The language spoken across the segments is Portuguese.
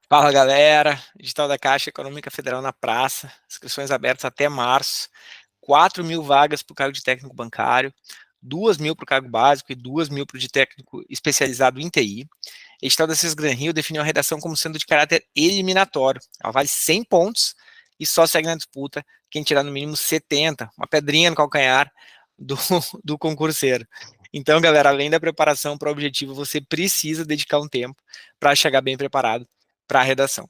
Fala galera, edital da Caixa Econômica Federal na praça, inscrições abertas até março, 4.000 vagas para o cargo de técnico bancário, 2.000 para o cargo básico e 2.000 para o de técnico especializado em TI. Edital da Gran Rio definiu a redação como sendo de caráter eliminatório, ela vale 100 pontos e só segue na disputa quem tirar no mínimo 70, uma pedrinha no calcanhar do, do concurseiro. Então, galera, além da preparação para o objetivo, você precisa dedicar um tempo para chegar bem preparado para a redação.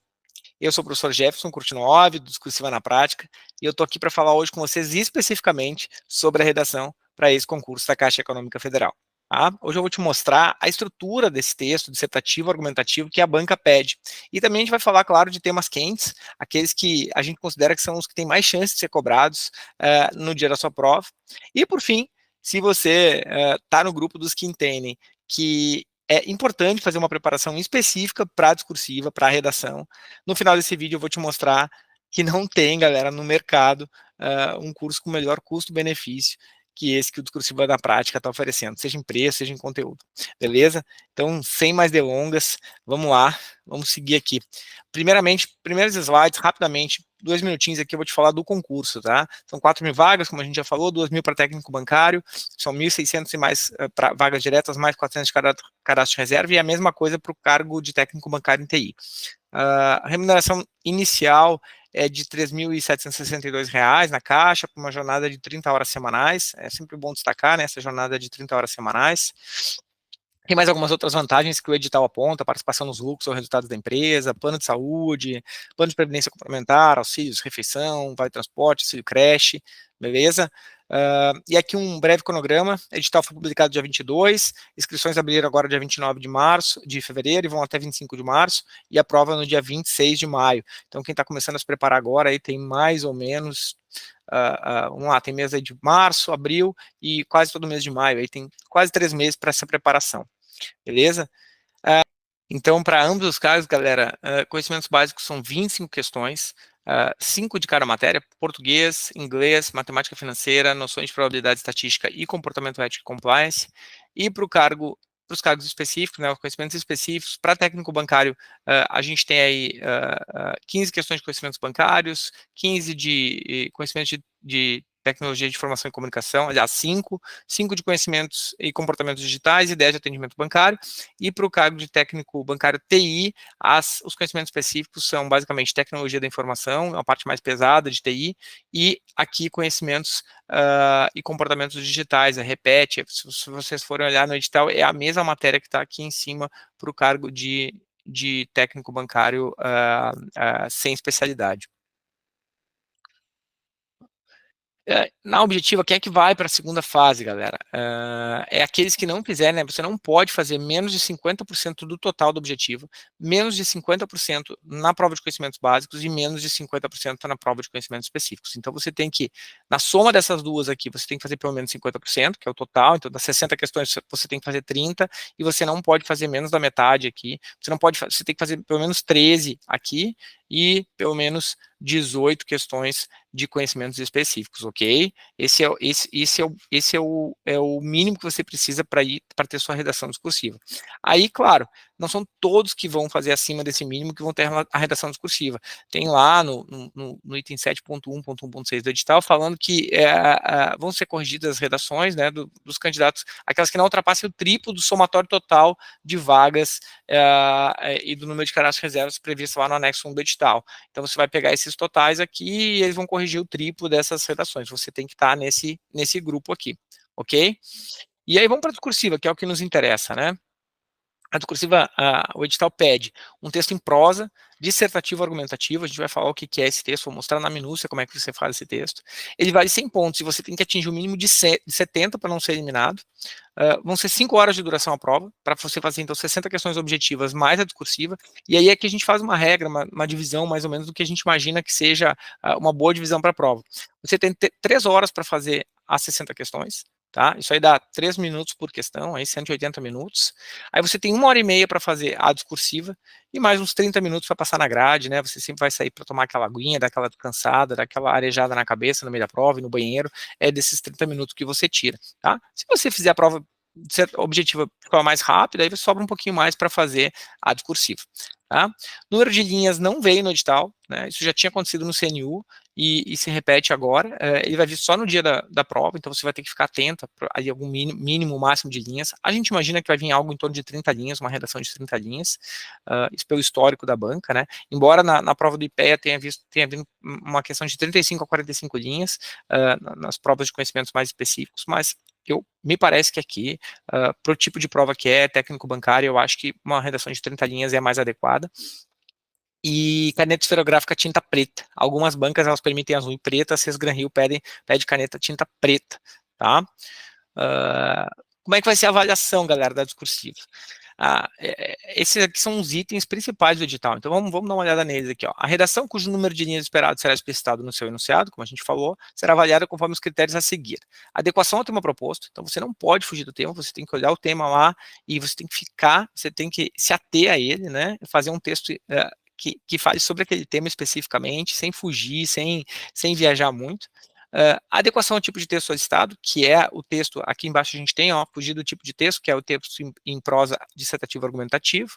Eu sou o professor Jefferson Curtinov, do Discursiva na Prática, e eu estou aqui para falar hoje com vocês especificamente sobre a redação para esse concurso da Caixa Econômica Federal. Tá? Hoje eu vou te mostrar a estrutura desse texto dissertativo argumentativo que a banca pede. E também a gente vai falar, claro, de temas quentes, aqueles que a gente considera que são os que têm mais chance de ser cobrados no dia da sua prova. E, por fim, se você está no grupo dos que entendem que é importante fazer uma preparação específica para a discursiva, para a redação. No final desse vídeo eu vou te mostrar que não tem, galera, no mercado um curso com melhor custo-benefício que esse que o Discursiva na Prática está oferecendo, seja em preço, seja em conteúdo. Beleza? Então, sem mais delongas, vamos lá, vamos seguir aqui. Primeiramente, primeiros slides, rapidamente, 2 minutinhos aqui eu vou te falar do concurso, tá? São 4.000 vagas, como a gente já falou, 2.000 para técnico bancário, são 1.600 e mais para vagas diretas, mais 400 de cadastro de reserva, e a mesma coisa para o cargo de técnico bancário em TI. A remuneração inicial é de R$ 3.762 na Caixa, por uma jornada de 30 horas semanais, é sempre bom destacar, né, essa jornada de 30 horas semanais. Tem mais algumas outras vantagens que o edital aponta, participação nos lucros ou resultados da empresa, plano de saúde, plano de previdência complementar, auxílios, refeição, vale transporte, auxílio creche, beleza? E aqui um breve cronograma, o edital foi publicado dia 22, inscrições abriram agora dia 29 de fevereiro e vão até 25 de março, e a prova no dia 26 de maio. Então quem está começando a se preparar agora aí tem mais ou menos, vamos lá, tem mês aí de março, abril e quase todo mês de maio, aí tem quase 3 meses para essa preparação. Beleza? Então, para ambos os casos, galera, conhecimentos básicos são 25 questões, 5 de cada matéria, português, inglês, matemática financeira, noções de probabilidade estatística e comportamento ético e compliance. E para os cargos específicos, né, os conhecimentos específicos, para técnico bancário, a gente tem aí 15 questões de conhecimentos bancários, 15 de conhecimentos de tecnologia de informação e comunicação, aliás, 5 de conhecimentos e comportamentos digitais e 10 de atendimento bancário, e para o cargo de técnico bancário TI, os conhecimentos específicos são basicamente tecnologia da informação, é uma parte mais pesada de TI, e aqui conhecimentos e comportamentos digitais, repete, se vocês forem olhar no edital, é a mesma matéria que está aqui em cima para o cargo de técnico bancário sem especialidade. Na objetiva, quem é que vai para a segunda fase, galera? É aqueles que não quiserem, né? Você não pode fazer menos de 50% do total do objetivo, menos de 50% na prova de conhecimentos básicos e menos de 50% na prova de conhecimentos específicos. Então, você tem que, na soma dessas duas aqui, você tem que fazer pelo menos 50%, que é o total. Então, das 60 questões, você tem que fazer 30, e você não pode fazer menos da metade aqui. Você tem que fazer pelo menos 13 aqui e pelo menos 18 questões de conhecimentos específicos, ok? Esse é o mínimo que você precisa para ter sua redação discursiva. Aí, claro, não são todos que vão fazer acima desse mínimo que vão ter a redação discursiva. Tem lá no item 7.1.1.6 do edital falando que vão ser corrigidas as redações, né, dos candidatos, aquelas que não ultrapassem o triplo do somatório total de vagas e do número de cadastros reservas previsto lá no anexo 1 do edital. Então, você vai pegar esses totais aqui e eles vão corrigir o triplo dessas redações. Você tem que estar nesse grupo aqui, ok? E aí vamos para a discursiva, que é o que nos interessa, né? A discursiva, o edital pede um texto em prosa, dissertativo argumentativo, a gente vai falar o que é esse texto, vou mostrar na minúcia como é que você faz esse texto. Ele vale 100 pontos e você tem que atingir o mínimo de 70 para não ser eliminado. Vão ser 5 horas de duração a prova, para você fazer então 60 questões objetivas mais a discursiva, e aí é que a gente faz uma regra, uma divisão mais ou menos do que a gente imagina que seja uma boa divisão para a prova. Você tem 3 horas para fazer as 60 questões, tá? Isso aí dá 3 minutos por questão, aí 180 minutos. Aí você tem 1h30 para fazer a discursiva e mais uns 30 minutos para passar na grade, né? Você sempre vai sair para tomar aquela aguinha, dar aquela descansada, dar aquela arejada na cabeça no meio da prova e no banheiro, é desses 30 minutos que você tira, tá? Se você fizer a prova objetiva de forma mais rápida, aí sobra um pouquinho mais para fazer a discursiva. Tá? Número de linhas não veio no edital, né? Isso já tinha acontecido no CNU e se repete agora. Ele vai vir só no dia da prova, então você vai ter que ficar atento a algum mínimo, máximo de linhas. A gente imagina que vai vir algo em torno de 30 linhas, uma redação de 30 linhas, isso pelo histórico da banca, né? Embora na prova do IPEA tenha vindo uma questão de 35 a 45 linhas nas provas de conhecimentos mais específicos, mas me parece que aqui, para o tipo de prova que é técnico bancário, eu acho que uma redação de 30 linhas é mais adequada. E caneta esferográfica tinta preta. Algumas bancas elas permitem azul e preta, a Sesgran Hill pede caneta tinta preta, tá? Como é que vai ser a avaliação, galera, da discursiva? Esses aqui são os itens principais do edital, então vamos dar uma olhada neles aqui. Ó. A redação cujo número de linhas esperado será explicitado no seu enunciado, como a gente falou, será avaliada conforme os critérios a seguir. Adequação ao tema proposto, então você não pode fugir do tema, você tem que olhar o tema lá e você tem que se ater a ele, né, fazer um texto que fale sobre aquele tema especificamente, sem fugir, sem viajar muito. Adequação ao tipo de texto solicitado, que é o texto, aqui embaixo a gente tem, ó, fugir do tipo de texto, que é o texto em prosa dissertativo argumentativo.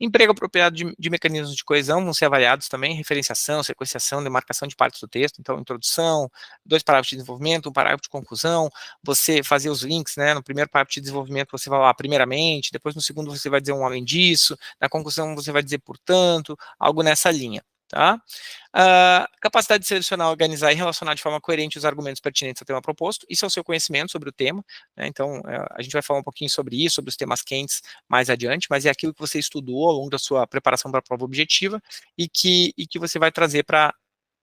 Emprego apropriado de mecanismos de coesão vão ser avaliados também, referenciação, sequenciação, demarcação de partes do texto, então introdução, 2 parágrafos de desenvolvimento, 1 parágrafo de conclusão, você fazer os links, né, no primeiro parágrafo de desenvolvimento você vai lá primeiramente, depois no segundo você vai dizer um além disso, na conclusão você vai dizer portanto, algo nessa linha. Tá? Capacidade de selecionar, organizar e relacionar de forma coerente os argumentos pertinentes ao tema proposto, isso é o seu conhecimento sobre o tema, né? Então a gente vai falar um pouquinho sobre isso, sobre os temas quentes mais adiante, mas é aquilo que você estudou ao longo da sua preparação para a prova objetiva e que você vai trazer para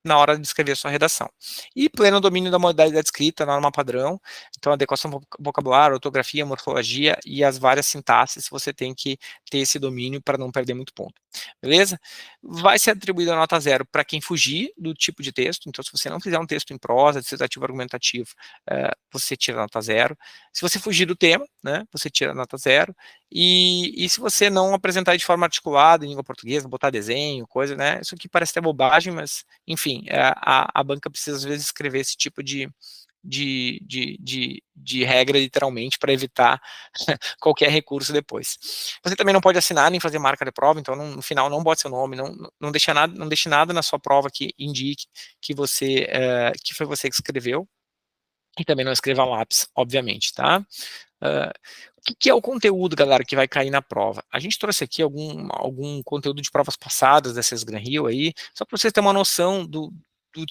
na hora de escrever a sua redação. E pleno domínio da modalidade escrita, norma padrão, então adequação vocabulário, ortografia, morfologia e as várias sintaxes, você tem que ter esse domínio para não perder muito ponto. Beleza? Vai ser atribuída a nota 0 para quem fugir do tipo de texto, então se você não fizer um texto em prosa, dissertativo, argumentativo, você tira a nota 0. Se você fugir do tema, né, você tira a nota 0. E se você não apresentar de forma articulada em língua portuguesa, botar desenho, coisa, né, isso aqui parece até bobagem, mas, enfim, a banca precisa às vezes escrever esse tipo de regra, literalmente, para evitar qualquer recurso depois. Você também não pode assinar nem fazer marca de prova, então no final não bote seu nome, não deixe nada na sua prova que indique que que foi você que escreveu, e também não escreva lápis, obviamente, tá? O que é o conteúdo, galera, que vai cair na prova? A gente trouxe aqui algum conteúdo de provas passadas da Sesgran Hill aí, só para vocês terem uma noção do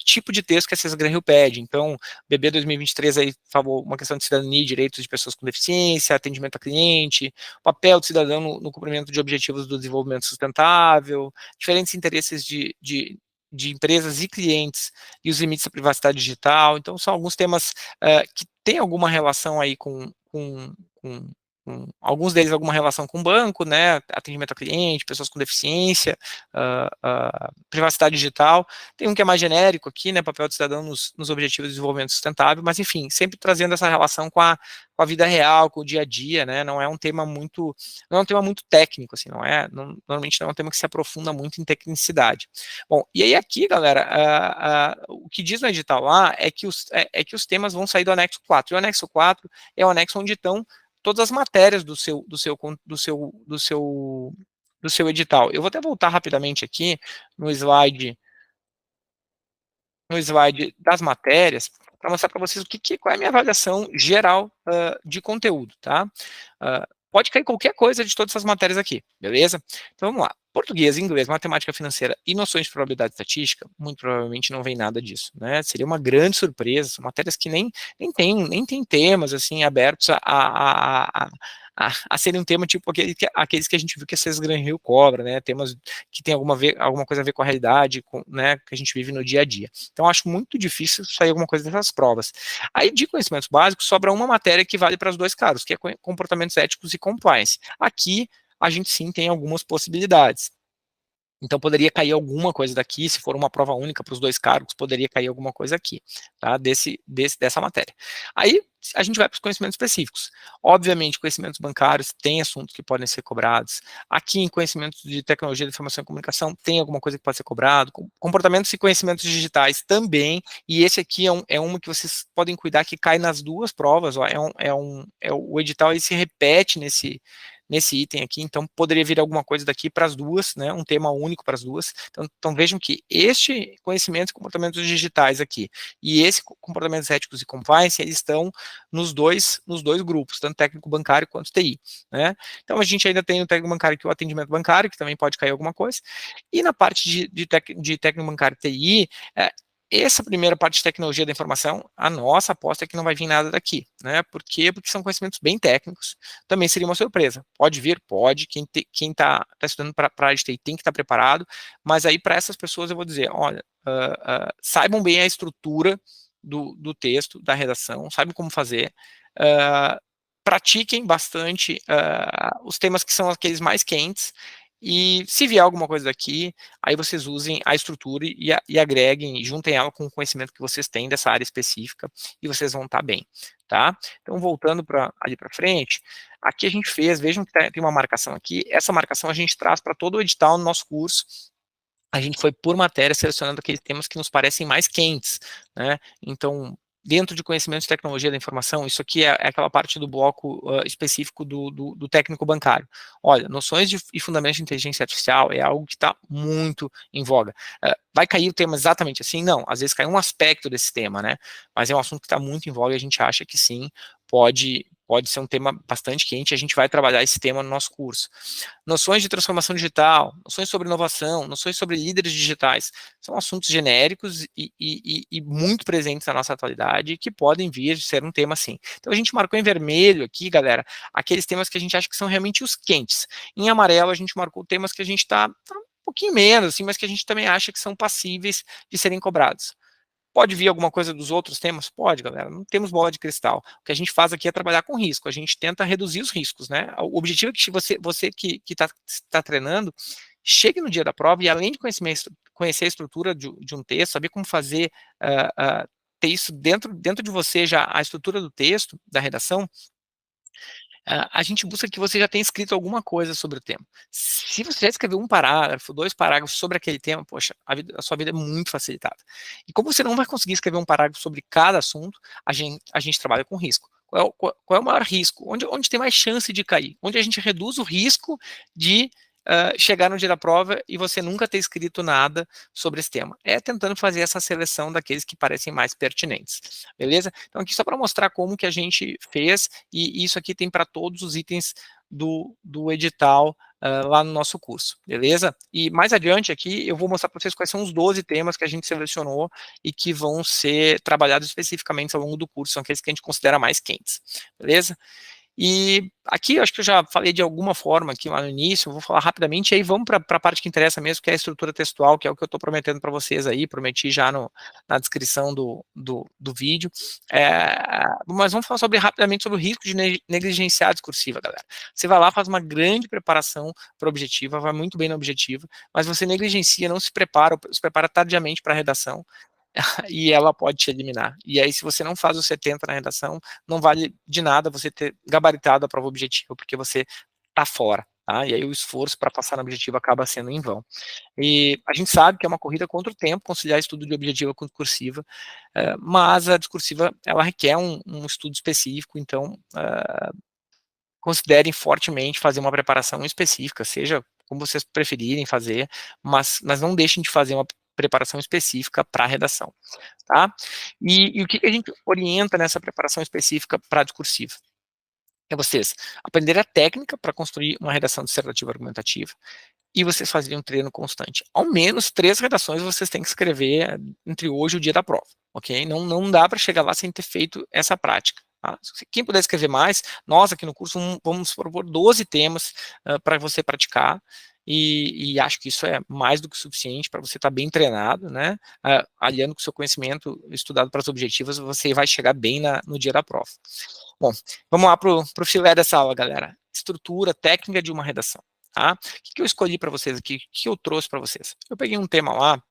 tipo de texto que a Sesgran Hill pede. Então, BB 2023 aí falou uma questão de cidadania e direitos de pessoas com deficiência, atendimento a cliente, papel do cidadão no cumprimento de objetivos do desenvolvimento sustentável, diferentes interesses de empresas e clientes e os limites da privacidade digital. Então, são alguns temas que têm alguma relação aí com alguns deles alguma relação com o banco, né, atendimento a cliente, pessoas com deficiência, privacidade digital. Tem um que é mais genérico aqui, né, papel do cidadão nos objetivos de desenvolvimento sustentável, mas enfim, sempre trazendo essa relação com a vida real, com o dia a dia, né, não é um tema muito técnico, assim, normalmente não é um tema que se aprofunda muito em tecnicidade. Bom, e aí aqui, galera, o que diz no edital lá é que os temas vão sair do anexo 4, e o anexo 4 é o anexo onde estão todas as matérias do seu edital. Eu vou até voltar rapidamente aqui no slide das matérias, para mostrar para vocês qual é a minha avaliação geral de conteúdo, tá? Pode cair qualquer coisa de todas essas matérias aqui, beleza? Então vamos lá. Português, inglês, matemática financeira e noções de probabilidade estatística, muito provavelmente não vem nada disso, né? Seria uma grande surpresa, são matérias que nem tem temas assim abertos a serem um tema tipo aqueles que a gente viu que a Sesgran Hill cobra, né? Temas que tem alguma coisa a ver com a realidade, né, que a gente vive no dia a dia. Então, acho muito difícil sair alguma coisa dessas provas. Aí, de conhecimentos básicos, sobra uma matéria que vale para os dois casos, que é comportamentos éticos e compliance. Aqui, a gente sim tem algumas possibilidades. Então, poderia cair alguma coisa daqui, se for uma prova única para os 2 cargos, poderia cair alguma coisa aqui, tá? Dessa matéria. Aí, a gente vai para os conhecimentos específicos. Obviamente, conhecimentos bancários tem assuntos que podem ser cobrados. Aqui, em conhecimentos de tecnologia de informação e comunicação, tem alguma coisa que pode ser cobrado. Comportamentos e conhecimentos digitais também. E esse aqui é um que vocês podem cuidar, que cai nas 2 provas. Ó, o edital aí se repete nesse item aqui, então poderia vir alguma coisa daqui para as 2, né, um tema único para as 2. Então vejam que este conhecimento e comportamentos digitais aqui e esse comportamentos éticos e compliance, eles estão nos dois grupos, tanto técnico bancário quanto TI, né. Então a gente ainda tem no técnico bancário aqui o atendimento bancário, que também pode cair alguma coisa, e na parte de técnico bancário TI, essa primeira parte de tecnologia da informação, a nossa aposta é que não vai vir nada daqui, né? Por quê? Porque são conhecimentos bem técnicos, também seria uma surpresa. Pode vir, pode, quem está estudando para a área de TI tem que estar preparado, mas aí para essas pessoas eu vou dizer, olha, saibam bem a estrutura do texto, da redação, saibam como fazer, pratiquem bastante os temas que são aqueles mais quentes, e se vier alguma coisa daqui, aí vocês usem a estrutura e agreguem, juntem ela com o conhecimento que vocês têm dessa área específica, e vocês vão estar bem, tá? Então, voltando ali para frente, aqui a gente fez, vejam que tem uma marcação aqui, essa marcação a gente traz para todo o edital no nosso curso, a gente foi por matéria selecionando aqueles temas que nos parecem mais quentes, né? Então, dentro de conhecimentos de tecnologia da informação, isso aqui é aquela parte do bloco específico do técnico bancário. Olha, noções e fundamentos de inteligência artificial é algo que está muito em voga. Vai cair o tema exatamente assim? Não, às vezes cai um aspecto desse tema, né? Mas é um assunto que está muito em voga e a gente acha que sim, pode ser um tema bastante quente, a gente vai trabalhar esse tema no nosso curso. Noções de transformação digital, noções sobre inovação, noções sobre líderes digitais, são assuntos genéricos e muito presentes na nossa atualidade, que podem vir a ser um tema assim. Então a gente marcou em vermelho aqui, galera, aqueles temas que a gente acha que são realmente os quentes. Em amarelo a gente marcou temas que a gente está um pouquinho menos, assim, mas que a gente também acha que são passíveis de serem cobrados. Pode vir alguma coisa dos outros temas? Pode, galera. Não temos bola de cristal. O que a gente faz aqui é trabalhar com risco. A gente tenta reduzir os riscos, né? O objetivo é que você que está treinando, chegue no dia da prova e, além de conhecer a estrutura de um texto, saber como fazer, ter isso dentro de você já, a estrutura do texto, da redação, a gente busca que você já tenha escrito alguma coisa sobre o tema. Se você já escreveu um parágrafo, 2 parágrafos sobre aquele tema, poxa, a sua vida é muito facilitada. E como você não vai conseguir escrever um parágrafo sobre cada assunto, a gente trabalha com risco. Qual é o maior risco? Onde tem mais chance de cair? Onde a gente reduz o risco de chegar no dia da prova e você nunca ter escrito nada sobre esse tema. É tentando fazer essa seleção daqueles que parecem mais pertinentes, beleza? Então aqui só para mostrar como que a gente fez, e isso aqui tem para todos os itens do edital lá no nosso curso, beleza? E mais adiante aqui eu vou mostrar para vocês quais são os 12 temas que a gente selecionou e que vão ser trabalhados especificamente ao longo do curso, são aqueles que a gente considera mais quentes, beleza? E aqui eu acho que eu já falei de alguma forma aqui lá no início, eu vou falar rapidamente, e aí vamos para a parte que interessa mesmo, que é a estrutura textual, que é o que eu estou prometendo para vocês aí, prometi já na descrição do vídeo. Mas vamos falar rapidamente sobre o risco de negligenciar a discursiva, galera. Você vai lá, faz uma grande preparação para a objetiva, vai muito bem na objetiva, mas você negligencia, não se prepara tardiamente para a redação, e ela pode te eliminar. E aí, se você não faz o 70 na redação, não vale de nada você ter gabaritado a prova objetiva, porque você tá fora, tá? E aí o esforço para passar no objetivo acaba sendo em vão. E a gente sabe que é uma corrida contra o tempo, conciliar estudo de objetiva com discursiva, mas a discursiva, ela requer um estudo específico, então, considerem fortemente fazer uma preparação específica, seja como vocês preferirem fazer, mas não deixem de fazer uma preparação específica para a redação, tá? E o que a gente orienta nessa preparação específica para a discursiva? É vocês aprenderem a técnica para construir uma redação dissertativa argumentativa, e vocês fazerem um treino constante. Ao menos 3 redações vocês têm que escrever entre hoje e o dia da prova, ok? Não dá para chegar lá sem ter feito essa prática. Tá? Quem puder escrever mais, nós aqui no curso vamos propor 12 temas para você praticar, e acho que isso é mais do que suficiente para você estar bem treinado, né? Aliando com o seu conhecimento estudado para as objetivas, você vai chegar bem no dia da prova. Bom, vamos lá para o filé dessa aula, galera. Estrutura técnica de uma redação. tá? O que eu escolhi para vocês aqui? O que eu trouxe para vocês? Eu peguei um tema lá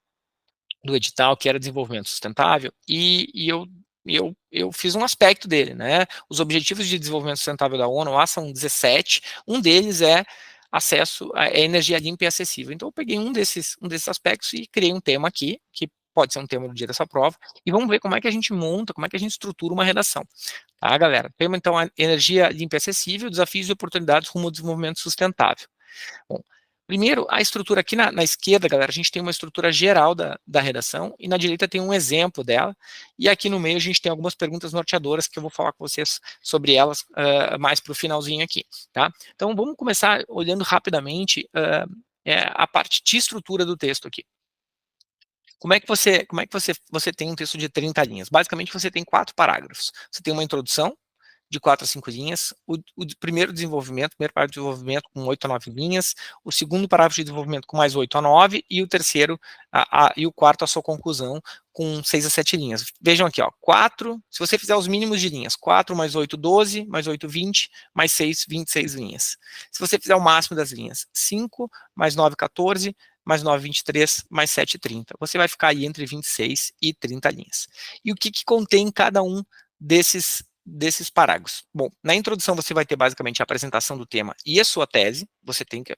do edital, que era desenvolvimento sustentável, e eu fiz um aspecto dele, né? Os Objetivos de Desenvolvimento Sustentável da ONU lá são 17, um deles é acesso à energia limpa e acessível. Então eu peguei um desses aspectos e criei um tema aqui, que pode ser um tema no dia dessa prova, e vamos ver como é que a gente monta, como é que a gente estrutura uma redação. Tá, galera? Tema, então, a energia limpa e acessível, desafios e oportunidades rumo ao desenvolvimento sustentável. Bom, primeiro, a estrutura aqui na esquerda, galera, a gente tem uma estrutura geral da redação, e na direita tem um exemplo dela, e aqui no meio a gente tem algumas perguntas norteadoras que eu vou falar com vocês sobre elas mais para o finalzinho aqui, tá? Então, vamos começar olhando rapidamente a parte de estrutura do texto aqui. Como é que você tem um texto de 30 linhas? Basicamente, você tem 4 parágrafos. Você tem uma introdução, de 4 a 5 linhas, o primeiro parágrafo de desenvolvimento com 8 a 9 linhas, o segundo parágrafo de desenvolvimento com mais 8 a 9, e o terceiro, e o quarto, a sua conclusão, com 6 a 7 linhas. Vejam aqui, ó, 4, se você fizer os mínimos de linhas, 4 mais 8, 12, mais 8, 20, mais 6, 26 linhas. Se você fizer o máximo das linhas, 5 mais 9, 14, mais 9, 23, mais 7, 30. Você vai ficar aí entre 26 e 30 linhas. E o que contém cada um desses parágrafos? Bom, na introdução você vai ter basicamente a apresentação do tema e a sua tese. Você tem que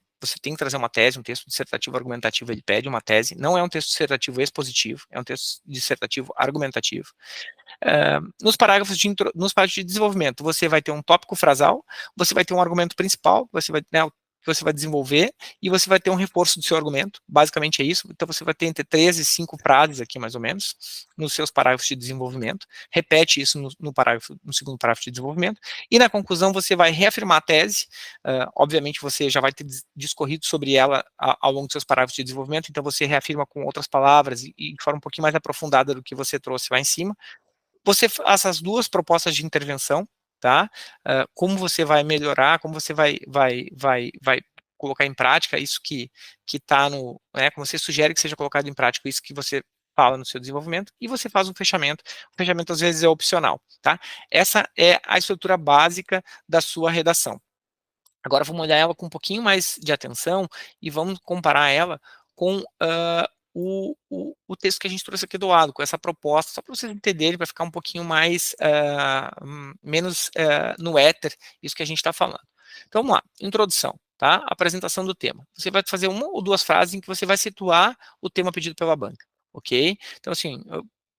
trazer uma tese, um texto dissertativo argumentativo, ele pede uma tese, não é um texto dissertativo expositivo, é um texto dissertativo argumentativo. Nos parágrafos de desenvolvimento, você vai ter um tópico frasal, você vai ter um argumento principal, que você vai desenvolver, e você vai ter um reforço do seu argumento, basicamente é isso. Então você vai ter entre 3 e 5 frases aqui, mais ou menos, nos seus parágrafos de desenvolvimento, repete isso no segundo parágrafo de desenvolvimento, e na conclusão você vai reafirmar a tese, obviamente você já vai ter discorrido sobre ela ao longo dos seus parágrafos de desenvolvimento, então você reafirma com outras palavras e de forma um pouquinho mais aprofundada do que você trouxe lá em cima. Você faz as 2 propostas de intervenção, tá? Como você vai melhorar, como você vai colocar em prática isso que está no, né, como você sugere que seja colocado em prática isso que você fala no seu desenvolvimento, e você faz um fechamento. O fechamento às vezes é opcional, tá? Essa é a estrutura básica da sua redação. Agora vamos olhar ela com um pouquinho mais de atenção e vamos comparar ela com o texto que a gente trouxe aqui do lado, com essa proposta, só para vocês entenderem, para ficar um pouquinho mais, menos no éter, isso que a gente está falando. Então vamos lá, introdução, tá? Apresentação do tema. Você vai fazer 1 ou 2 frases em que você vai situar o tema pedido pela banca, ok? Então assim,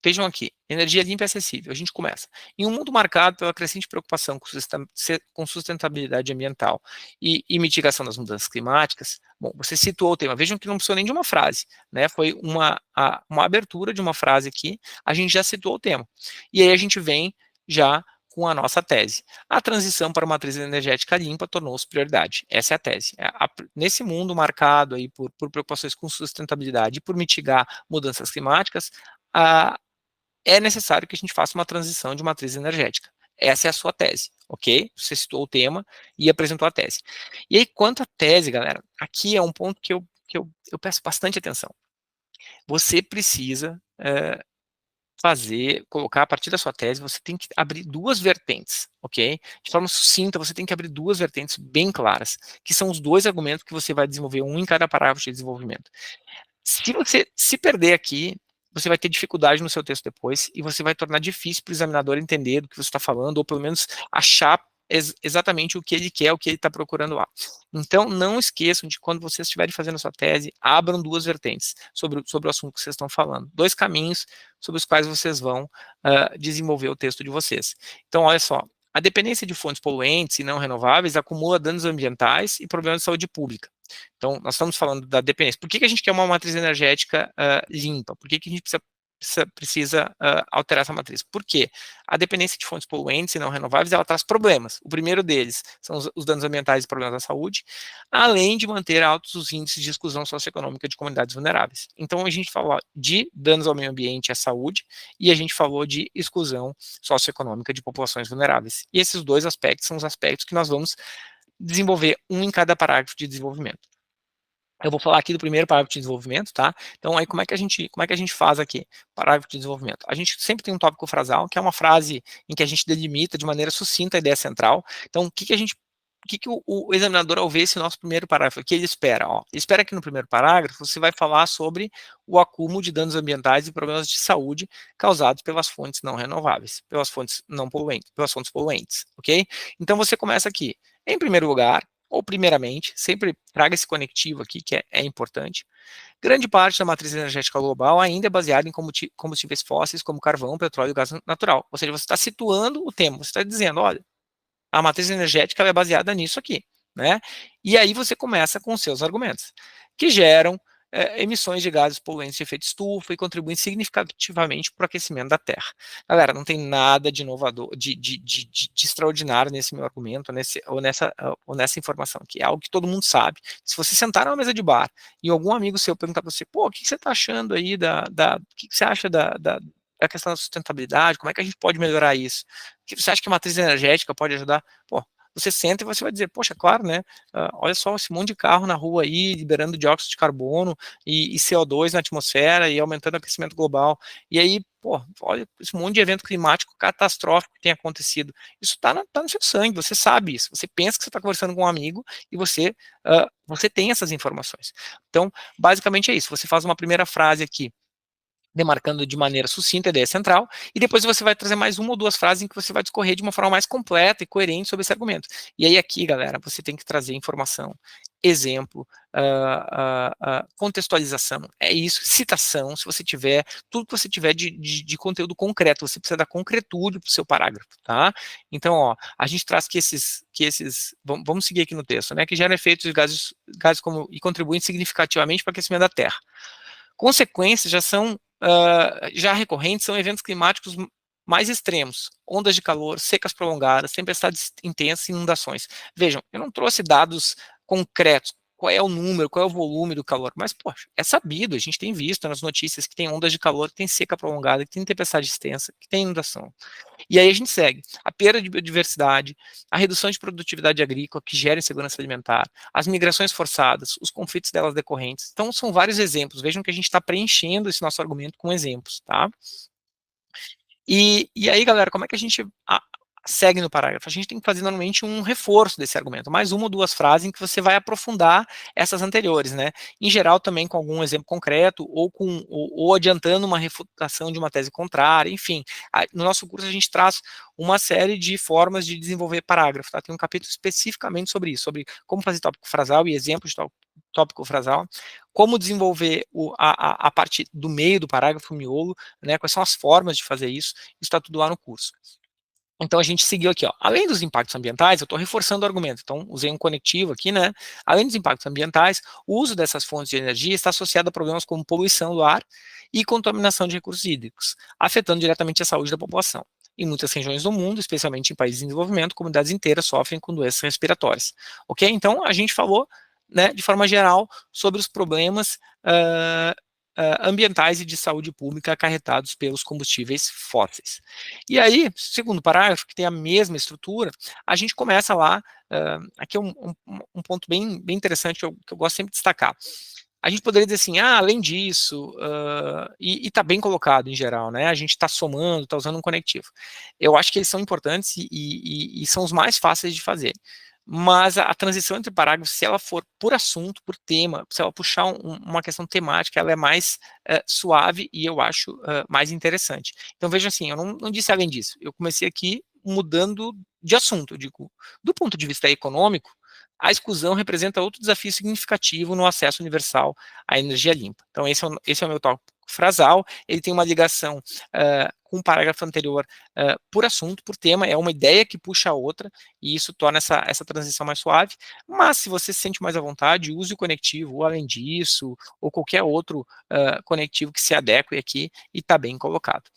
vejam aqui, energia limpa e acessível, a gente começa. Em um mundo marcado pela crescente preocupação com sustentabilidade ambiental e mitigação das mudanças climáticas, bom, você situou o tema, vejam que não precisou nem de uma frase, né? Foi uma abertura de uma frase aqui, a gente já situou o tema. E aí a gente vem já com a nossa tese. A transição para uma matriz energética limpa tornou-se prioridade. Essa é a tese. Nesse mundo marcado aí por preocupações com sustentabilidade e por mitigar mudanças climáticas, é necessário que a gente faça uma transição de matriz energética. Essa é a sua tese, ok? Você citou o tema e apresentou a tese. E aí, quanto à tese, galera, aqui é um ponto que eu peço bastante atenção. Você precisa colocar a partir da sua tese, você tem que abrir 2 vertentes, ok? De forma sucinta, você tem que abrir 2 vertentes bem claras, que são os 2 argumentos que você vai desenvolver, um em cada parágrafo de desenvolvimento. Se você se perder aqui, você vai ter dificuldade no seu texto depois, e você vai tornar difícil para o examinador entender do que você está falando, ou pelo menos achar exatamente o que ele quer, o que ele está procurando lá. Então, não esqueçam de, quando vocês estiverem fazendo a sua tese, abram 2 vertentes sobre o assunto que vocês estão falando. 2 caminhos sobre os quais vocês vão desenvolver o texto de vocês. Então, olha só, a dependência de fontes poluentes e não renováveis acumula danos ambientais e problemas de saúde pública. Então, nós estamos falando da dependência. Por que a gente quer uma matriz energética limpa? Por que a gente precisa alterar essa matriz? Porque a dependência de fontes poluentes e não renováveis, ela traz problemas. O primeiro deles são os danos ambientais e problemas da saúde, além de manter altos os índices de exclusão socioeconômica de comunidades vulneráveis. Então, a gente falou de danos ao meio ambiente e à saúde, e a gente falou de exclusão socioeconômica de populações vulneráveis. E esses 2 aspectos são os aspectos que nós vamos desenvolver, um em cada parágrafo de desenvolvimento. Eu vou falar aqui do primeiro parágrafo de desenvolvimento, tá? Então, aí como é que a gente faz aqui? Parágrafo de desenvolvimento. A gente sempre tem um tópico frasal, que é uma frase em que a gente delimita de maneira sucinta a ideia central. Então, o que a gente o examinador, ao ver esse nosso primeiro parágrafo, o que ele espera? Ó, ele espera que no primeiro parágrafo você vai falar sobre o acúmulo de danos ambientais e problemas de saúde causados pelas fontes não renováveis, pelas fontes não poluentes, pelas fontes poluentes, ok? Então você começa aqui. Em primeiro lugar, ou primeiramente, sempre traga esse conectivo aqui, que é importante. Grande parte da matriz energética global ainda é baseada em combustíveis fósseis como carvão, petróleo e gás natural. Ou seja, você está situando o tema, você está dizendo, olha, a matriz energética ela é baseada nisso aqui, né? E aí você começa com os seus argumentos, que geram emissões de gases poluentes de efeito estufa e contribuem significativamente para o aquecimento da Terra. Galera, não tem nada de inovador, de extraordinário nesse meu argumento, ou nessa informação aqui. É algo que todo mundo sabe. Se você sentar numa mesa de bar e algum amigo seu perguntar para você, pô, o que você está achando aí o que você acha da questão da sustentabilidade, como é que a gente pode melhorar isso? Você acha que a matriz energética pode ajudar? Pô, você senta e você vai dizer, poxa, claro, né? Olha só esse monte de carro na rua aí, liberando dióxido de carbono e CO2 na atmosfera e aumentando o aquecimento global. E aí, pô, olha esse monte de evento climático catastrófico que tem acontecido. Isso tá no seu sangue, você sabe isso. Você pensa que você está conversando com um amigo e você tem essas informações. Então, basicamente é isso. Você faz uma primeira frase aqui, demarcando de maneira sucinta a ideia central, e depois você vai trazer mais uma ou duas frases em que você vai discorrer de uma forma mais completa e coerente sobre esse argumento. E aí aqui, galera, você tem que trazer informação, exemplo, contextualização, é isso, citação, se você tiver, tudo que você tiver de conteúdo concreto, você precisa dar concretude para o seu parágrafo, tá? Então, ó, a gente traz vamos seguir aqui no texto, né, que geram efeitos de gases como, e contribuem significativamente para o aquecimento da Terra. Consequências já recorrentes são eventos climáticos mais extremos, ondas de calor, secas prolongadas, tempestades intensas e inundações. Vejam, eu não trouxe dados concretos, qual é o número, qual é o volume do calor, mas, poxa, é sabido, a gente tem visto nas notícias que tem ondas de calor, que tem seca prolongada, que tem tempestade extensa, que tem inundação. E aí a gente segue. A perda de biodiversidade, a redução de produtividade agrícola que gera insegurança alimentar, as migrações forçadas, os conflitos delas decorrentes. Então, são vários exemplos. Vejam que a gente está preenchendo esse nosso argumento com exemplos, tá? E aí, galera, como é que a gente segue no parágrafo? A gente tem que fazer normalmente um reforço desse argumento, mais uma ou duas frases em que você vai aprofundar essas anteriores, né? Em geral, também com algum exemplo concreto, ou adiantando uma refutação de uma tese contrária, enfim. No nosso curso a gente traz uma série de formas de desenvolver parágrafo, tá? Tem um capítulo especificamente sobre isso, sobre como fazer tópico frasal e exemplos de tópico frasal, como desenvolver a parte do meio do parágrafo, o miolo, né? Quais são as formas de fazer isso está tudo lá no curso. Então a gente seguiu aqui, ó. Além dos impactos ambientais, eu estou reforçando o argumento. Então usei um conectivo aqui, né? Além dos impactos ambientais, o uso dessas fontes de energia está associado a problemas como poluição do ar e contaminação de recursos hídricos, afetando diretamente a saúde da população. Em muitas regiões do mundo, especialmente em países em desenvolvimento, comunidades inteiras sofrem com doenças respiratórias. Ok? Então a gente falou, né, de forma geral, sobre os problemas ambientais e de saúde pública acarretados pelos combustíveis fósseis. E aí, segundo parágrafo, que tem a mesma estrutura, a gente começa lá, aqui é um ponto bem interessante que eu gosto sempre de destacar. A gente poderia dizer assim, além disso, e está bem colocado em geral, né? A gente está somando, está usando um conectivo. Eu acho que eles são importantes e são os mais fáceis de fazer. Mas a transição entre parágrafos, se ela for por assunto, por tema, se ela puxar uma questão temática, ela é mais suave e eu acho mais interessante. Então veja assim, eu não disse além disso, eu comecei aqui mudando de assunto, eu digo, do ponto de vista econômico, a exclusão representa outro desafio significativo no acesso universal à energia limpa. Então esse é o meu tópico frasal, ele tem uma ligação com o parágrafo anterior por assunto, por tema, é uma ideia que puxa a outra, e isso torna essa transição mais suave, mas se você se sente mais à vontade, use o conectivo, ou além disso, ou qualquer outro conectivo que se adeque aqui, e está bem colocado.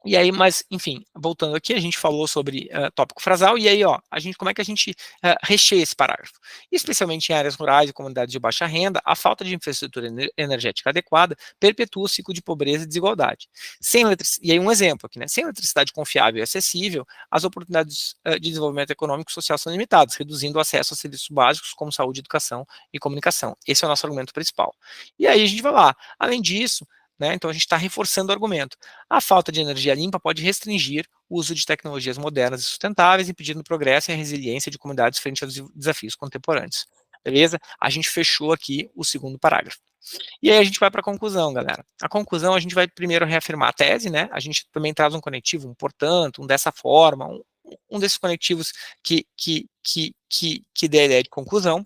E aí, mas, enfim, voltando aqui, a gente falou sobre tópico frasal, e aí, ó, como é que a gente recheia esse parágrafo? Especialmente em áreas rurais e comunidades de baixa renda, a falta de infraestrutura energética adequada perpetua o ciclo de pobreza e desigualdade. E aí um exemplo aqui, né? Sem eletricidade confiável e acessível, as oportunidades de desenvolvimento econômico e social são limitadas, reduzindo o acesso a serviços básicos como saúde, educação e comunicação. Esse é o nosso argumento principal. E aí a gente vai lá. Além disso, né? Então a gente está reforçando o argumento. A falta de energia limpa pode restringir o uso de tecnologias modernas e sustentáveis, impedindo o progresso e a resiliência de comunidades frente aos desafios contemporâneos. Beleza? A gente fechou aqui o segundo parágrafo. E aí a gente vai para a conclusão, galera. A conclusão, a gente vai primeiro reafirmar a tese, né? A gente também traz um conectivo, um portanto, um dessa forma, um desses conectivos que dê a ideia de conclusão.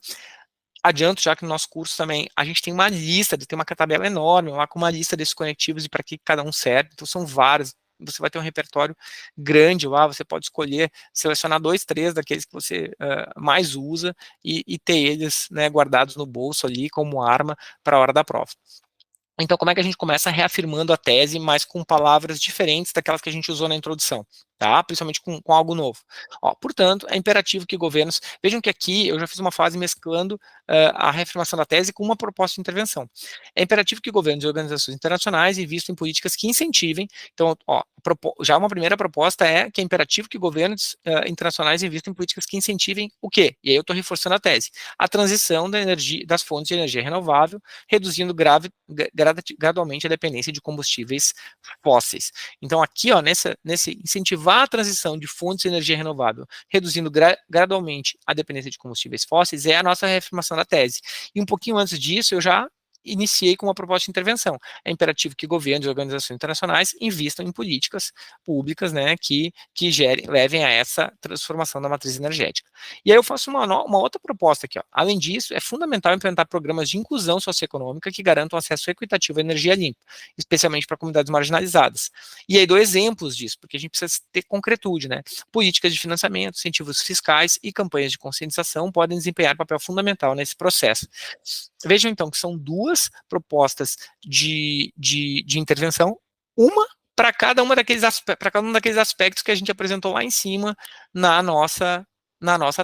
Adianto já que no nosso curso também a gente tem uma lista, tem uma tabela enorme lá com uma lista desses conectivos e para que cada um serve. Então são vários. Você vai ter um repertório grande lá, você pode escolher, selecionar 2, 3 daqueles que você mais usa e ter eles, né, guardados no bolso ali como arma para a hora da prova. Então, como é que a gente começa reafirmando a tese, mas com palavras diferentes daquelas que a gente usou na introdução, tá? Principalmente com algo novo. Ó, portanto, é imperativo que governos... Vejam que aqui eu já fiz uma fase mesclando a reafirmação da tese com uma proposta de intervenção. É imperativo que governos e organizações internacionais invistam em políticas que incentivem... Então, ó, já uma primeira proposta é que é imperativo que governos internacionais invistam em políticas que incentivem o quê? E aí eu estou reforçando a tese. A transição da energia, das fontes de energia renovável, reduzindo gradualmente a dependência de combustíveis fósseis. Então aqui, ó, nesse incentivar a transição de fontes de energia renovável, reduzindo gradualmente a dependência de combustíveis fósseis, é a nossa reafirmação da tese. E um pouquinho antes disso, eu já iniciei com uma proposta de intervenção. É imperativo que governos e organizações internacionais invistam em políticas públicas, né, que levem a essa transformação da matriz energética. E aí eu faço uma outra proposta aqui. Ó. Além disso, é fundamental implementar programas de inclusão socioeconômica que garantam acesso equitativo à energia limpa, especialmente para comunidades marginalizadas. E aí dou exemplos disso, porque a gente precisa ter concretude, né? Políticas de financiamento, incentivos fiscais e campanhas de conscientização podem desempenhar papel fundamental nesse processo. Vejam então que são duas propostas de intervenção, uma para cada um daqueles aspectos que a gente apresentou lá em cima na nossa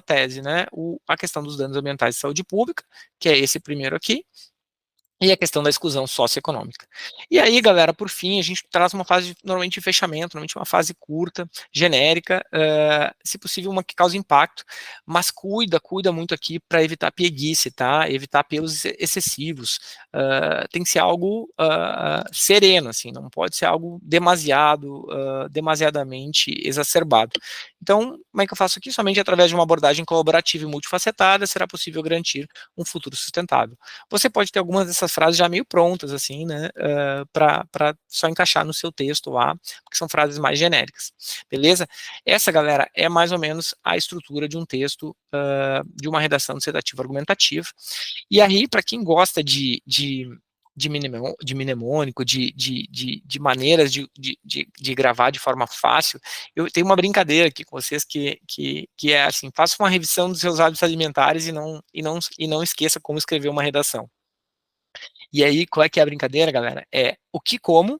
tese, né? A questão dos danos ambientais de saúde pública, que é esse primeiro aqui, e a questão da exclusão socioeconômica. E aí, galera, por fim, a gente traz uma fase, normalmente, de fechamento, normalmente uma fase curta, genérica, se possível, uma que cause impacto, mas cuida muito aqui para evitar pieguice, tá? Evitar apelos excessivos. Tem que ser algo sereno, assim, não pode ser algo demasiadamente exacerbado. Então, como é que eu faço aqui? Somente através de uma abordagem colaborativa e multifacetada será possível garantir um futuro sustentável. Você pode ter algumas dessas frases já meio prontas, assim, né, para só encaixar no seu texto lá, porque são frases mais genéricas, beleza? Essa, galera, é mais ou menos a estrutura de um texto, de uma redação dissertativa argumentativa. E aí, para quem gosta de mnemônico, de maneiras de gravar de forma fácil, eu tenho uma brincadeira aqui com vocês que é assim, faça uma revisão dos seus hábitos alimentares e não esqueça como escrever uma redação. E aí, qual é que é a brincadeira, galera? É o que como,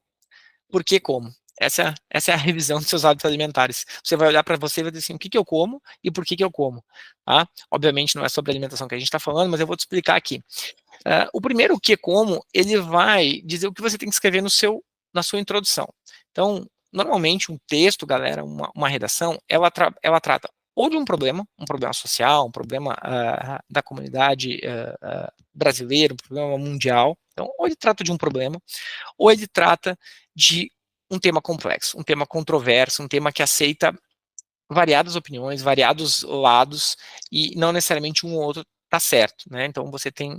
por que como. Essa é a revisão dos seus hábitos alimentares. Você vai olhar para você e vai dizer assim, o que eu como e por que eu como. Tá? Obviamente não é sobre alimentação que a gente está falando, mas eu vou te explicar aqui. O primeiro o que como, ele vai dizer o que você tem que escrever na sua introdução. Então, normalmente um texto, galera, uma redação, ela trata ou de um problema social, um problema da comunidade brasileira, um problema mundial. Então, ou ele trata de um problema, ou ele trata de um tema complexo, um tema controverso, um tema que aceita variadas opiniões, variados lados, e não necessariamente um ou outro está certo, né? Então você tem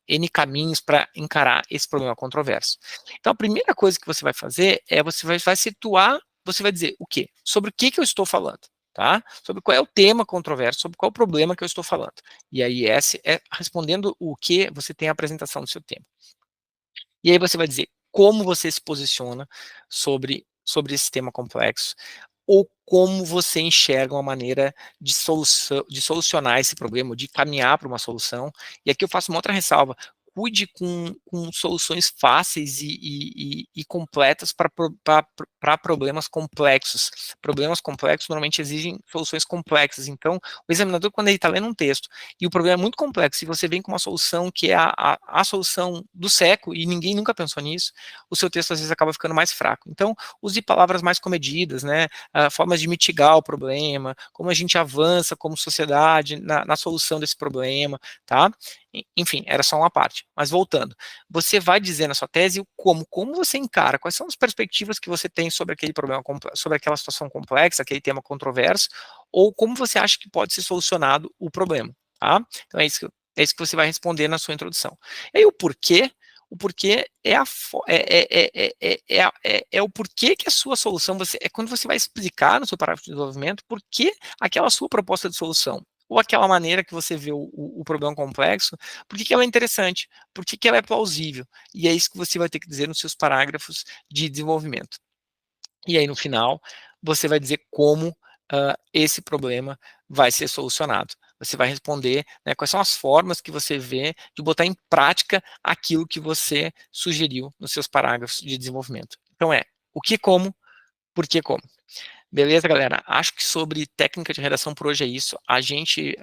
N caminhos para encarar esse problema controverso. Então a primeira coisa que você vai fazer é você vai situar, você vai dizer o quê? Sobre o que eu estou falando, tá? Sobre qual é o tema controverso, sobre qual é o problema que eu estou falando. E aí respondendo o que, você tem a apresentação do seu tema. E aí você vai dizer como você se posiciona sobre esse tema complexo, ou como você enxerga uma maneira de solucionar esse problema, de caminhar para uma solução. E aqui eu faço uma outra ressalva. Cuide com soluções fáceis e completas para problemas complexos. Problemas complexos normalmente exigem soluções complexas. Então, o examinador, quando ele está lendo um texto e o problema é muito complexo, e você vem com uma solução que é a solução do século, e ninguém nunca pensou nisso, o seu texto às vezes acaba ficando mais fraco. Então, use palavras mais comedidas, né? Formas de mitigar o problema, como a gente avança como sociedade na solução desse problema, tá? Enfim, era só uma parte. Mas voltando, você vai dizer na sua tese como você encara, quais são as perspectivas que você tem sobre aquele problema, sobre aquela situação complexa, aquele tema controverso, ou como você acha que pode ser solucionado o problema, tá? Então é isso que você vai responder na sua introdução. E aí o porquê é o porquê que a sua solução, é quando você vai explicar no seu parágrafo de desenvolvimento por que aquela sua proposta de solução, ou aquela maneira que você vê o problema complexo, por que que ela é interessante, por que que ela é plausível, e é isso que você vai ter que dizer nos seus parágrafos de desenvolvimento. E aí, no final, você vai dizer como esse problema vai ser solucionado. Você vai responder, né, quais são as formas que você vê de botar em prática aquilo que você sugeriu nos seus parágrafos de desenvolvimento. Então o que como, por que como. Beleza, galera? Acho que sobre técnica de redação por hoje é isso. A gente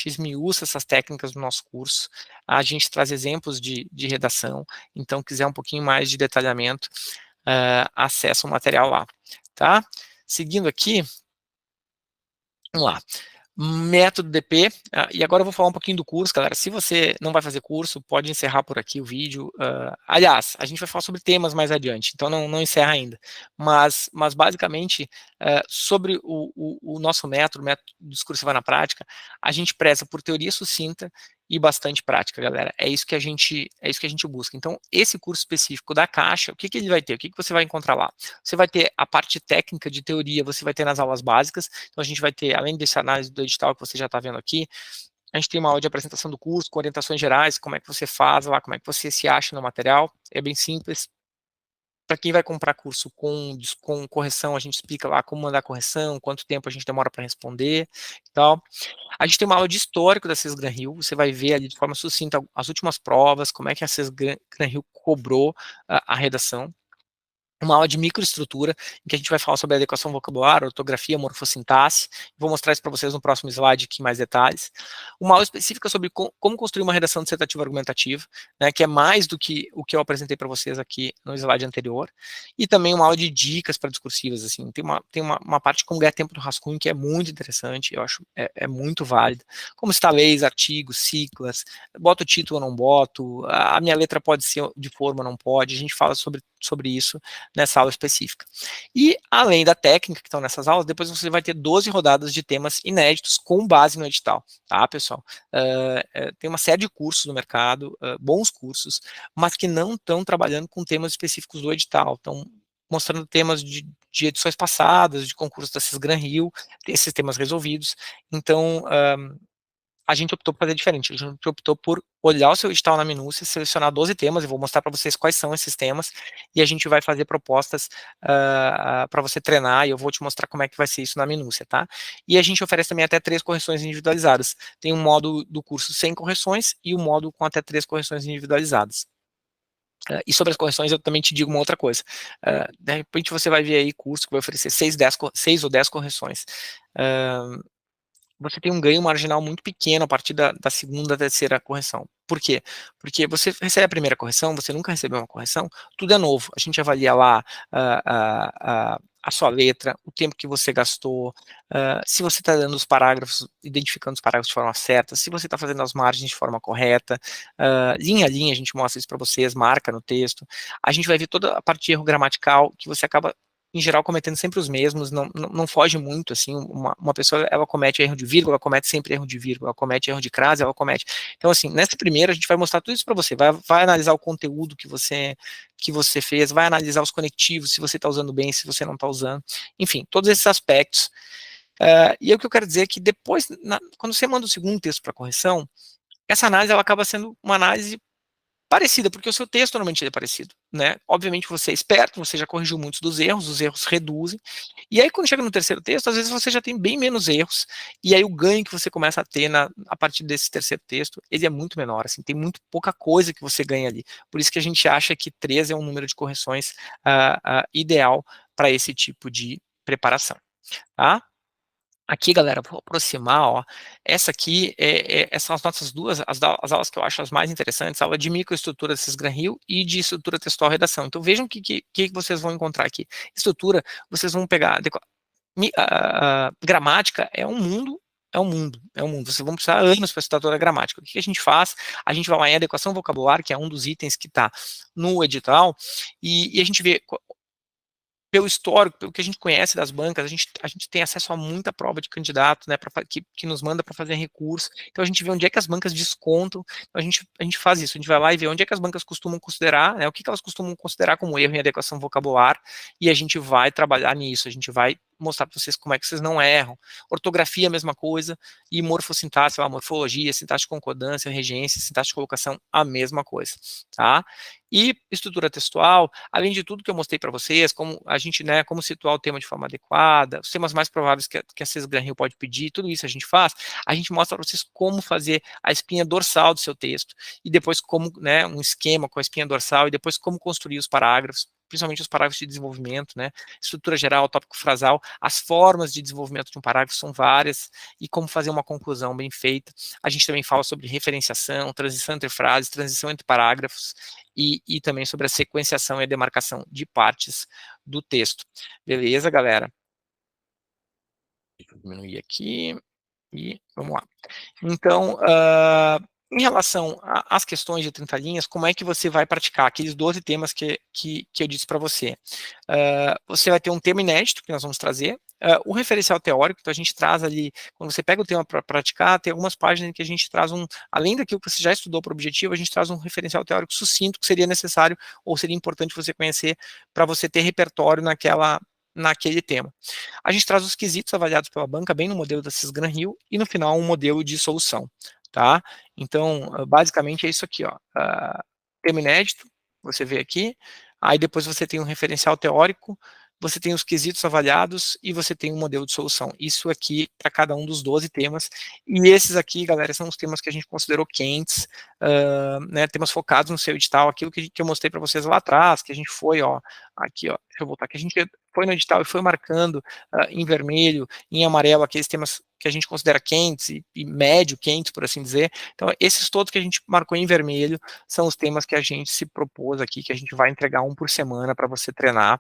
esmiuça essas técnicas no nosso curso. A gente traz exemplos de redação. Então, quiser um pouquinho mais de detalhamento, acessa o material lá, tá? Seguindo aqui, vamos lá. Método DP, e agora eu vou falar um pouquinho do curso, galera. Se você não vai fazer curso, pode encerrar por aqui o vídeo. Aliás, a gente vai falar sobre temas mais adiante, então não encerra ainda. Mas basicamente, sobre o nosso método, o método discursivo na prática, a gente preza por teoria sucinta e bastante prática, galera. É isso que a gente busca. Então, esse curso específico da Caixa, o que que ele vai ter? O que que você vai encontrar lá? Você vai ter a parte técnica de teoria, você vai ter nas aulas básicas. Então, a gente vai ter, além dessa análise do edital que você já está vendo aqui, a gente tem uma aula de apresentação do curso, com orientações gerais, como é que você faz lá, como é que você se acha no material. É bem simples. Para quem vai comprar curso com correção, a gente explica lá como mandar correção, quanto tempo a gente demora para responder e tal. A gente tem uma aula de histórico da CES Gran Rio, você vai ver ali de forma sucinta as últimas provas, como é que a CES Gran Rio cobrou a redação. Uma aula de microestrutura, em que a gente vai falar sobre adequação vocabular, ortografia, morfossintaxe. Vou mostrar isso para vocês no próximo slide aqui, mais detalhes. Uma aula específica sobre como construir uma redação dissertativa argumentativa, né, que é mais do que o que eu apresentei para vocês aqui no slide anterior. E também uma aula de dicas para discursivas. Assim, tem uma parte com ganhar tempo do rascunho que é muito interessante, eu acho é muito válida. Como citar leis, artigos, siglas, boto o título ou não boto, a minha letra pode ser de forma ou não pode, a gente fala sobre isso nessa aula específica. E, além da técnica que estão nessas aulas, depois você vai ter 12 rodadas de temas inéditos com base no edital, tá, pessoal? Tem uma série de cursos no mercado, bons cursos, mas que não estão trabalhando com temas específicos do edital, estão mostrando temas de edições passadas, de concursos da CIS Gran Rio, esses temas resolvidos. Então, a gente optou por fazer diferente, a gente optou por olhar o seu edital na minúcia, selecionar 12 temas, eu vou mostrar para vocês quais são esses temas, e a gente vai fazer propostas para você treinar, e eu vou te mostrar como é que vai ser isso na minúcia, tá? E a gente oferece também até 3 correções individualizadas. Tem um modo do curso sem correções, e o modo com até 3 correções individualizadas. E sobre as correções, eu também te digo uma outra coisa. De repente você vai ver aí curso que vai oferecer 6 ou 10 correções. Você tem um ganho marginal muito pequeno a partir da segunda, terceira correção. Por quê? Porque você recebe a primeira correção, você nunca recebeu uma correção, tudo é novo. A gente avalia lá a sua letra, o tempo que você gastou, se você está dando os parágrafos, identificando os parágrafos de forma certa, se você está fazendo as margens de forma correta, linha a linha, a gente mostra isso para vocês, marca no texto. A gente vai ver toda a parte de erro gramatical, que você acaba em geral, cometendo sempre os mesmos, não foge muito, assim, uma pessoa, ela comete erro de vírgula, ela comete sempre erro de vírgula, ela comete erro de crase, ela comete. Então, assim, nessa primeira, a gente vai mostrar tudo isso para você, vai analisar o conteúdo que você fez, vai analisar os conectivos, se você está usando bem, se você não está usando, enfim, todos esses aspectos. E o que eu quero dizer é que depois, quando você manda o segundo texto para correção, essa análise, ela acaba sendo uma análise parecida, porque o seu texto normalmente é parecido, né? Obviamente você é esperto, você já corrigiu muitos dos erros, os erros reduzem, e aí quando chega no terceiro texto, às vezes você já tem bem menos erros, e aí o ganho que você começa a ter a partir desse terceiro texto, ele é muito menor, assim, tem muito pouca coisa que você ganha ali. Por isso que a gente acha que 13 é um número de correções ideal para esse tipo de preparação, tá? Aqui, galera, vou aproximar, ó, essa aqui, essas são as nossas duas, as aulas que eu acho as mais interessantes, a aula de microestrutura desses Gran Rio e de estrutura textual redação. Então vejam o que vocês vão encontrar aqui. Estrutura, vocês vão pegar, gramática é um mundo um mundo, é um mundo. Vocês vão precisar anos para estudar toda a gramática. O que a gente faz? A gente vai lá em adequação vocabular, que é um dos itens que está no edital, e a gente vê pelo histórico, pelo que a gente conhece das bancas, a gente tem acesso a muita prova de candidato, né, que nos manda para fazer recurso. Então a gente vê onde é que as bancas descontam. Então, a gente faz isso, a gente vai lá e vê onde é que as bancas costumam considerar, né, o que elas costumam considerar como erro em adequação vocabular, e a gente vai trabalhar nisso, a gente vai mostrar para vocês como é que vocês não erram. Ortografia, a mesma coisa, e morfossintaxe, morfologia, sintaxe de concordância, regência, sintaxe de colocação, a mesma coisa, tá? E estrutura textual, além de tudo que eu mostrei para vocês, como a gente, né, como situar o tema de forma adequada, os temas mais prováveis que a Sesgranrio pode pedir, tudo isso a gente faz, a gente mostra para vocês como fazer a espinha dorsal do seu texto, e depois como, né, um esquema com a espinha dorsal, e depois como construir os parágrafos, principalmente os parágrafos de desenvolvimento, né, estrutura geral, tópico frasal, as formas de desenvolvimento de um parágrafo são várias, e como fazer uma conclusão bem feita. A gente também fala sobre referenciação, transição entre frases, transição entre parágrafos, e também sobre a sequenciação e a demarcação de partes do texto. Beleza, galera? Deixa eu diminuir aqui e vamos lá. Então, em relação às questões de 30 linhas, como é que você vai praticar aqueles 12 temas que eu disse para você? Você vai ter um tema inédito que nós vamos trazer, o referencial teórico, então a gente traz ali, quando você pega o tema para praticar, tem algumas páginas em que a gente traz além daquilo que você já estudou para o objetivo, a gente traz um referencial teórico sucinto que seria necessário ou seria importante você conhecer para você ter repertório naquele tema. A gente traz os quesitos avaliados pela banca, bem no modelo da Sesgranrio, e no final um modelo de solução, tá? Então, basicamente é isso aqui, ó. Tema inédito, você vê aqui, aí depois você tem um referencial teórico, você tem os quesitos avaliados e você tem um modelo de solução. Isso aqui para cada um dos 12 temas. E esses aqui, galera, são os temas que a gente considerou quentes, né, temas focados no seu edital, aquilo que eu mostrei para vocês lá atrás, que a gente foi, ó, aqui, ó, deixa eu voltar, que a gente foi no edital e foi marcando em vermelho, em amarelo, aqueles temas que a gente considera quentes e médio quentes, por assim dizer. Então, esses todos que a gente marcou em vermelho são os temas que a gente se propôs aqui, que a gente vai entregar um por semana para você treinar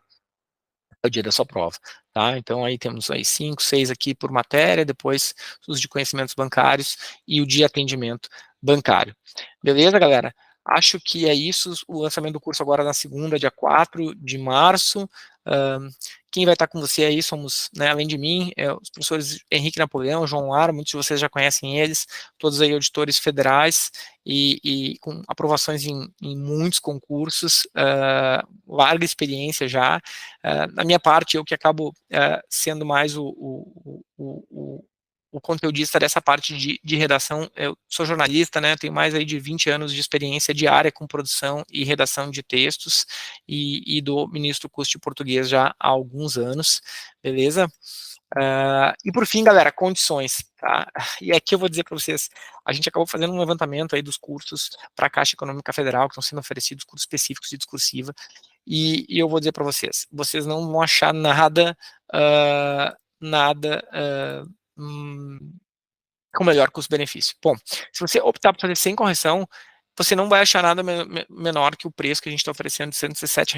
o dia da sua prova, tá? Então aí temos aí 5, 6 aqui por matéria, depois os de conhecimentos bancários e o de atendimento bancário. Beleza, galera? Acho que é isso, o lançamento do curso agora na segunda, dia 4 de março. Quem vai estar com você aí somos, né, além de mim, os professores Henrique Napoleão, João Lara, muitos de vocês já conhecem eles, todos aí auditores federais e com aprovações em muitos concursos, larga experiência já. Na minha parte, eu que acabo sendo mais o conteudista dessa parte de redação, eu sou jornalista, né, tenho mais aí de 20 anos de experiência diária com produção e redação de textos, e dou ministro curso de português já há alguns anos, beleza? E por fim, galera, condições, tá? E aqui eu vou dizer para vocês, a gente acabou fazendo um levantamento aí dos cursos para a Caixa Econômica Federal, que estão sendo oferecidos, cursos específicos de discursiva, e eu vou dizer para vocês, vocês não vão achar nada, nada com melhor custo-benefício. Bom, se você optar por fazer sem correção, você não vai achar nada menor que o preço que a gente está oferecendo de R$ 117,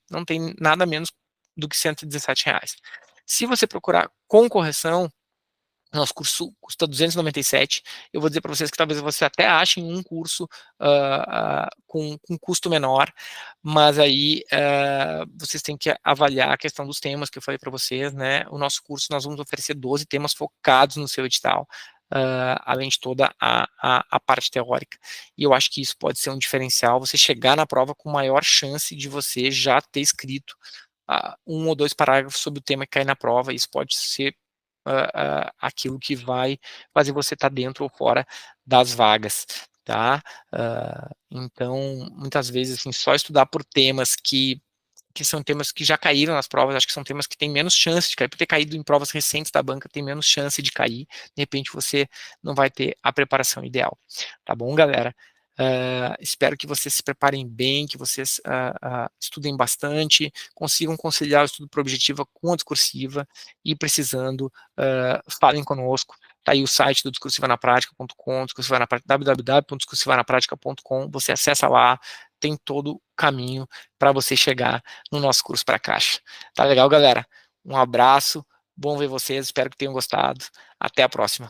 não tem nada menos do que R$ 117. Se você procurar com correção, nosso curso custa 297. Eu vou dizer para vocês que talvez você até achem um curso com custo menor, mas aí vocês têm que avaliar a questão dos temas que eu falei para vocês, né? O nosso curso, nós vamos oferecer 12 temas focados no seu edital, além de toda a parte teórica. E eu acho que isso pode ser um diferencial, você chegar na prova com maior chance de você já ter escrito um ou dois parágrafos sobre o tema que cai na prova. Isso pode ser aquilo que vai fazer você estar dentro ou fora das vagas, tá? Então, muitas vezes, assim, só estudar por temas que são temas que já caíram nas provas, acho que são temas que têm menos chance de cair, por ter caído em provas recentes da banca, tem menos chance de cair, de repente você não vai ter a preparação ideal, tá bom, galera? Espero que vocês se preparem bem, que vocês estudem bastante, consigam conciliar o estudo por objetiva com a discursiva, e precisando, falem conosco. Tá aí o site do discursivanapratica.com, www.discursivanapratica.com, você acessa lá, tem todo o caminho para você chegar no nosso curso para Caixa. Tá legal, galera? Um abraço, Bom ver vocês, espero que tenham gostado. Até a próxima.